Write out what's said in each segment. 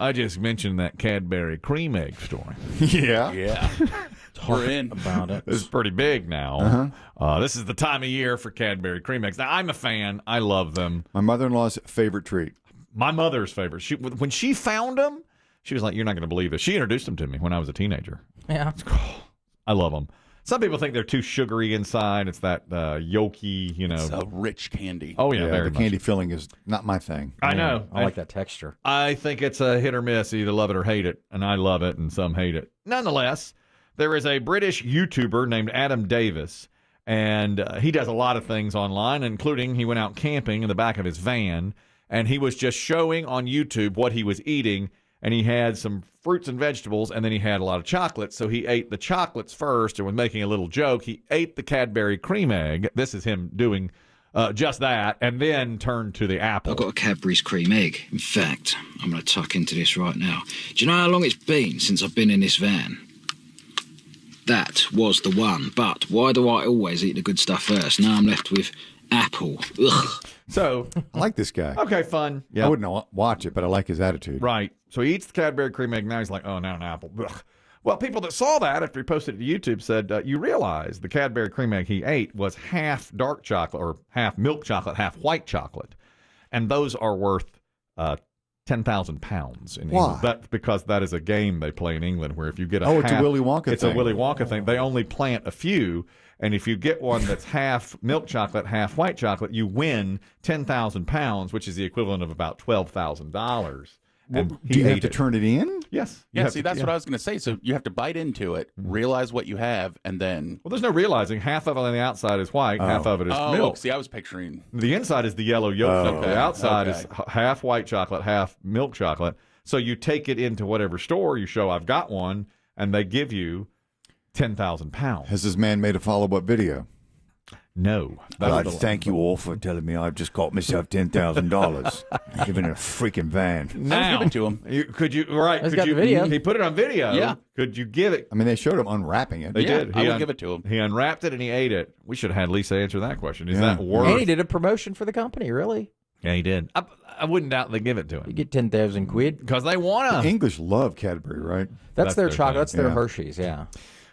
I just mentioned that Cadbury Cream Egg story. Yeah. Yeah. We're in about it. It's pretty big now. This is the time of year for Cadbury Cream Eggs. Now, I'm a fan. I love them. My mother-in-law's favorite treat. My mother's favorite. When she found them, she was like, "You're not going to believe this." She introduced them to me when I was a teenager. Yeah. I love them. Some people think they're too sugary inside. It's that yolky, It's a rich candy. Oh, yeah, very the candy much. filling is not my thing. I know. I like that texture. I think it's a hit or miss. You either love it or hate it, and I love it, and some hate it. Nonetheless, there is a British YouTuber named Adam Davis, and he does a lot of things online, including he went out camping in the back of his van, and he was just showing on YouTube what he was eating, and he had some fruits and vegetables, and then he had a lot of chocolate. So he ate the chocolates first and was making a little joke. He ate the Cadbury Cream Egg. This is him doing just that, and then turned to the apple. I've got a Cadbury's Cream Egg. In fact, I'm going to tuck into this right now. Do you know how long it's been since I've been in this van? That was the one. But why do I always eat the good stuff first? Now I'm left with apple. Ugh. So, I like this guy. okay, fun. I wouldn't watch it, but I like his attitude. Right. So he eats the Cadbury Cream Egg. Now he's like, oh, now an apple. Ugh. Well, people that saw that after he posted it to YouTube said, you realize the Cadbury Cream Egg he ate was half dark chocolate or half milk chocolate, half white chocolate. And those are worth 10,000 pounds in Why? England. That's because that is a game they play in England where if you get it's a Willy Wonka It's thing. a Willy Wonka thing. They only plant a few. And if you get one that's half milk chocolate, half white chocolate, you win 10,000 pounds, which is the equivalent of about $12,000. And Do you have to turn it in? Yes. Yeah, see, that's what I was going to say. So you have to bite into it, realize what you have, and then... Well, there's no realizing. Half of it on the outside is white, half of it is milk. See, I was picturing... The inside is the yellow yolk. okay. The outside is Okay. half white chocolate, half milk chocolate. So you take it into whatever store, you show I've got one, and they give you 10,000 pounds. Has this man made a follow-up video? No. Thank you all for telling me I've just got myself $10,000. Given a freaking van. Now, give it to him. Could you? Right? He's Could got you? the video. He put it on video. Yeah. Could you give it? I mean, they showed him unwrapping it. They Yeah, did. I would give it to him. He unwrapped it and he ate it. We should have had Lisa answer that question. Is Yeah. that worth? And he did a promotion for the company, really. Yeah, he did. I wouldn't doubt they give it to You him get 10,000 quid. because they want to. English love Cadbury, right? That's their their chocolate. thing. That's their Yeah. Hershey's, yeah.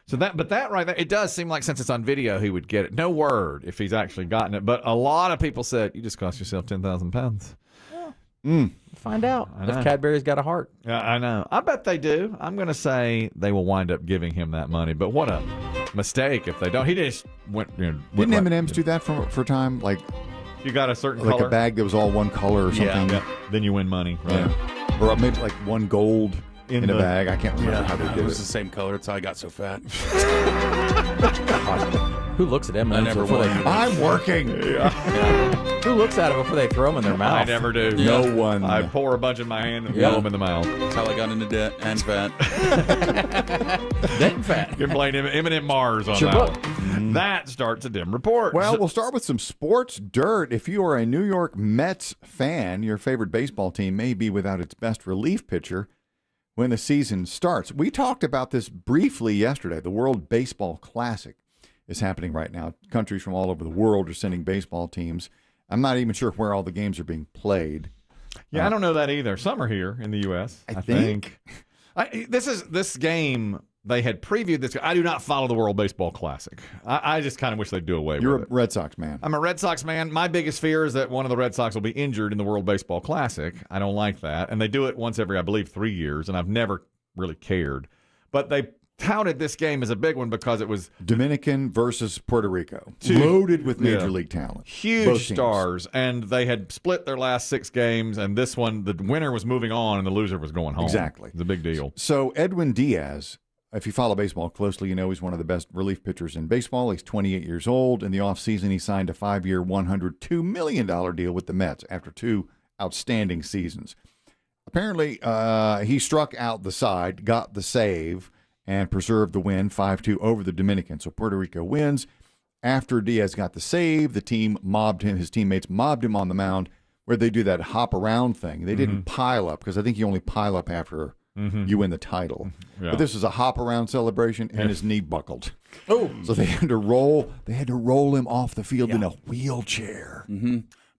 So that right there, it does seem like since it's on video, he would get it. No word if he's actually gotten it, but a lot of people said you just cost yourself 10,000 pounds. Find out I know. if Cadbury's got a heart. Yeah, I know. I bet they do. I'm going to say they will wind up giving him that money, but what a mistake if they don't. He just went. Didn't went right- M&M's do that for a time? Like You got a certain like color. a bag that was all one color or something? Yeah, then you win money. Right? Yeah. Or maybe like one gold in a the- bag. I can't remember how they it did was the it. same color. That's how I got so fat. Who looks at M&M's I never before won. they... I'm working. Who looks at it before they throw them in their mouth? I never do. No one. I pour a bunch in my hand and Yeah. throw them in the mouth. That's how I got into debt and fat. Damn fat. You can blame Eminem Mars on Your that book. one. That starts a Demm report. Well, we'll start with some sports dirt. If you are a New York Mets fan, your favorite baseball team may be without its best relief pitcher when the season starts. We talked about this briefly yesterday. The World Baseball Classic is happening right now. Countries from all over the world are sending baseball teams. I'm not even sure where all the games are being played. Yeah, I don't know that either. Some are here in the U.S. I think. This game. They had previewed this. I do not follow the World Baseball Classic. I just kind of wish they'd do away You're with a it. Red Sox man. I'm a Red Sox man. My biggest fear is that one of the Red Sox will be injured in the World Baseball Classic. I don't like that. And they do it once every, I believe, 3 years, and I've never really cared. But they touted this game as a big one because it was Dominican versus Puerto Rico. Two- Loaded with Major Yeah. League talent. Both huge teams. stars, and they had split their last 6 games, and this one, the winner was moving on, and the loser was going home. Exactly. It's a big deal. So Edwin Diaz, if you follow baseball closely, you know he's one of the best relief pitchers in baseball. He's 28 years old. In the offseason, he signed a 5-year, $102 million deal with the Mets after 2 outstanding seasons. Apparently, he struck out the side, got the save, and preserved the win 5-2 over the Dominican. So Puerto Rico wins. After Diaz got the save, the team mobbed him. His teammates mobbed him on the mound where they do that hop around thing. They didn't pile up because I think you only pile up after you win the title. Yeah. But this was a hop around celebration, and his knee buckled. Oh, So they had to roll. They had to roll him off the field in a wheelchair.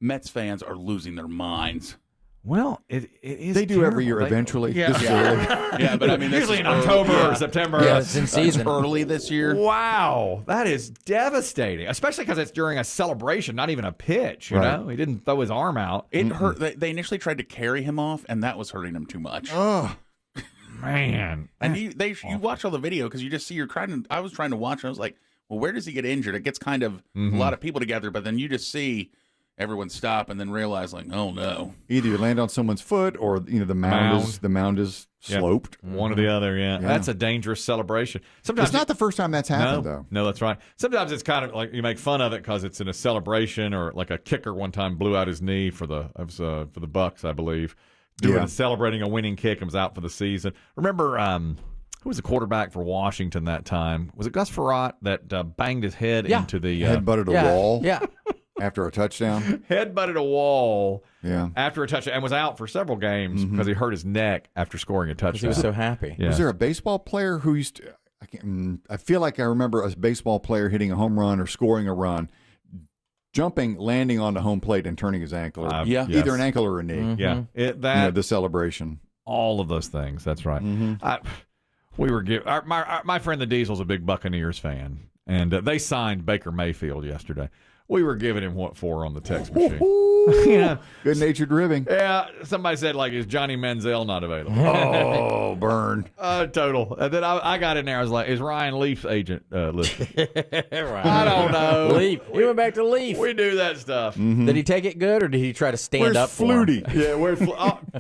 Mets fans are losing their minds. Well, it is. They do every year terrible. eventually. Yeah. This is early. Yeah, but I mean, this Usually is in October early. or September. Yeah, it's in season. Early this year. Wow, that is devastating, especially because it's during a celebration, not even a pitch. You Right. know, he didn't throw his arm out. It hurt. They initially tried to carry him off, and that was hurting him too much. Oh, Man, And you watch all the video because you just see I was trying to watch, and I was like, well, where does he get injured? It gets kind of a lot of people together, but then you just see everyone stop and then realize, like, oh no. either you land on someone's foot, or the mound is Yep. sloped. one or the other. Yeah, that's a dangerous celebration. Sometimes It's not the first time that's happened, though. No, that's right. Sometimes it's kind of like you make fun of it because it's in a celebration, or like a kicker one time blew out his knee for the Bucks, I believe, celebrating a winning kick and was out for the season. Remember, who was the quarterback for Washington that time? Was it Gus Frerotte that banged his head into the Head-butted a Yeah. wall Yeah. after a touchdown. head-butted a wall Yeah. after a touchdown and was out for several games because he hurt his neck after scoring a touchdown. He was so happy. Yeah. Was there a baseball player who used to, I feel like I remember a baseball player hitting a home run or scoring a run, jumping, landing on the home plate, and turning his ankle. Or Yeah. either an ankle or a knee. Yeah, The celebration. all of those things. That's right. We were my friend the Diesel's a big Buccaneers fan, and they signed Baker Mayfield yesterday. We were giving him what for on the text machine. Yeah. Good-natured ribbing. Yeah, somebody said, like, is Johnny Manziel not available? Oh, burn. Total. And then I got in there. I was like, is Ryan Leaf's agent listed? Right. I don't know. Leaf. He went back to Leaf. We do that stuff. Did he take it good, or did he try to stand Where's up for him? Flutie?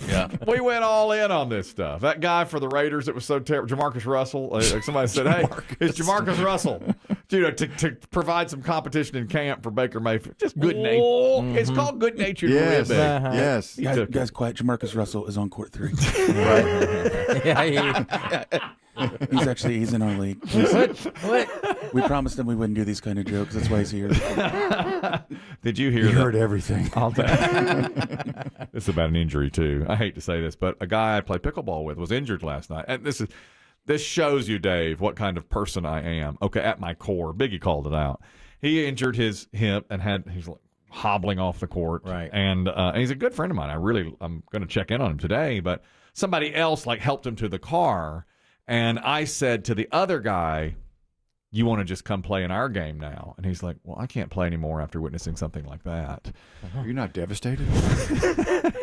Yeah, we went all in on this stuff. That guy for the Raiders that was so terrible, Jamarcus Russell. Like somebody said, hey, it's Jamarcus Russell. To provide some competition in camp for Baker Mayfield. Just good name. It's called good-natured Yes. ribbing. Yes. Guys, quiet. Jamarcus Russell is on court 3. Yeah, He's in our league. what? We promised him we wouldn't do these kind of jokes. That's why he's here. Did you hear You that? heard everything. This is about an injury too. I hate to say this, but a guy I play pickleball with was injured last night. And this shows you, Dave, what kind of person I am. Okay, at my core, Biggie called it out. He injured his hip and he's like hobbling off the court. Right. And he's a good friend of mine. I'm going to check in on him today. But somebody else helped him to the car, and I said to the other guy, you want to just come play in our game now? And he's like, well, I can't play anymore after witnessing something like that. You're not devastated?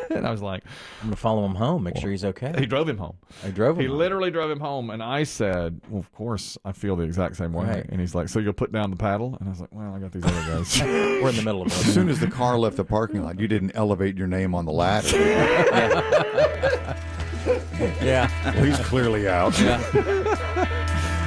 And I was like, I'm gonna follow him home. Make sure he's okay. he drove him home. I drove him. He home. literally drove him home. And I said, well, of course, I feel the exact same way. Right. And he's like, so you'll put down the paddle? And I was like, well, I got these other guys. We're in the middle of As it. soon as the car left the parking lot, you didn't elevate your name on the ladder. Yeah. Well, he's clearly out.